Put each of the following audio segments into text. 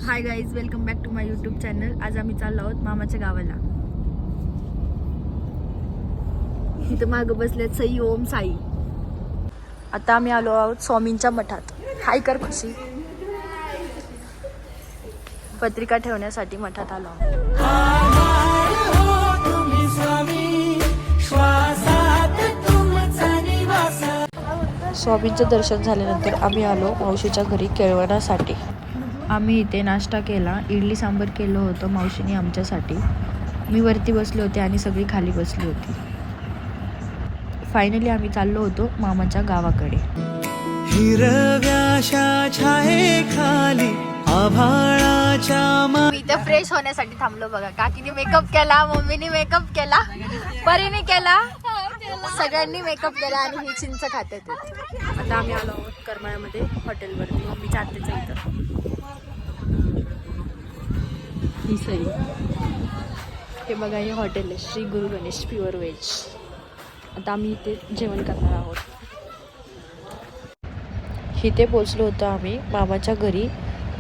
High guys, welcome back to my YouTube channel. आज आम्ही चाललो आहोत मामाच्या गावाला. इथं मागं बसलेत सई ओम साई. आता आम्ही आलो आहोत स्वामींच्या मठात. हाय कर खुशी. पत्रिका ठेवण्यासाठी मठात आलो आहोत. स्वामींचं दर्शन झाल्यानंतर आम्ही आलो मावशीच्या घरी केळवणासाठी. आम्ही इथे नाश्ता केला. इडली सांबर केलं होतं मावशीने आमच्यासाठी. मी वरती बसले होते आणि सगळी खाली बसली होती. फायनली आम्ही चाललो होतो मामाच्या गावाकडे. हिरव्याशा छायेखाली आभाळाच्या मी इथे फ्रेश होण्यासाठी थांबलो. बघा, काकीने मेकअप केला, मम्मीने मेकअप केला, परीने केला, सगळ्यांनी मेकअप केला आणि ही चिंच खाते. आता आम्ही आलो आहोत करमाळ्यामध्ये हॉटेलवरती. मम्मीच्या आत्याच्या इथं ही सई. हे बघा, हे हॉटेल आहे श्री गुरु गणेश प्युअर व्हेज. आता आम्ही इथे जेवण करणार आहोत. इथे पोचलो होतो आम्ही मामाच्या घरी.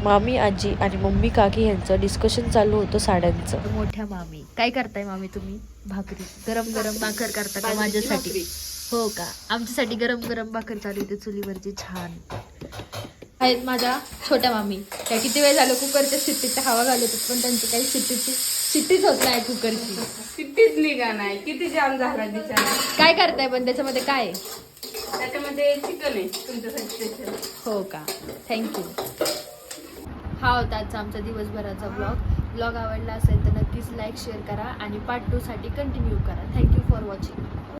मामी आजी आणि मम्मी काकी यांचं डिस्कशन चालू होतं साड्यांचं. मोठ्या मामी, काय करताय मामी तुम्ही? भाकरी, गरम गरम भाकर करता का माझ्यासाठी? हो का, आमच्यासाठी गरम गरम भाकर चालू होते चुलीवरची. छान आहेत माझ्या छोट्या मामी. त्या किती वेळ झालं कुकरच्या शिट्टीच्या हवा घालत, पण त्यांची काही शिट्टीच होत नाही. कुकरची शिट्टीच निघा नाही. किती जाम झाला बिचारा. काय करताय पण त्याच्यामध्ये? काय आहे त्याच्यामध्ये? चिकन आहे तुमच्यासाठी स्पेशल. हो का, थँक्यू. हा होता आजचा आमचा दिवसभराचा ब्लॉग आवडला असेल तर नक्कीच लाईक शेअर करा आणि पार्ट 2 साठी कंटिन्यू करा. Thank you for watching.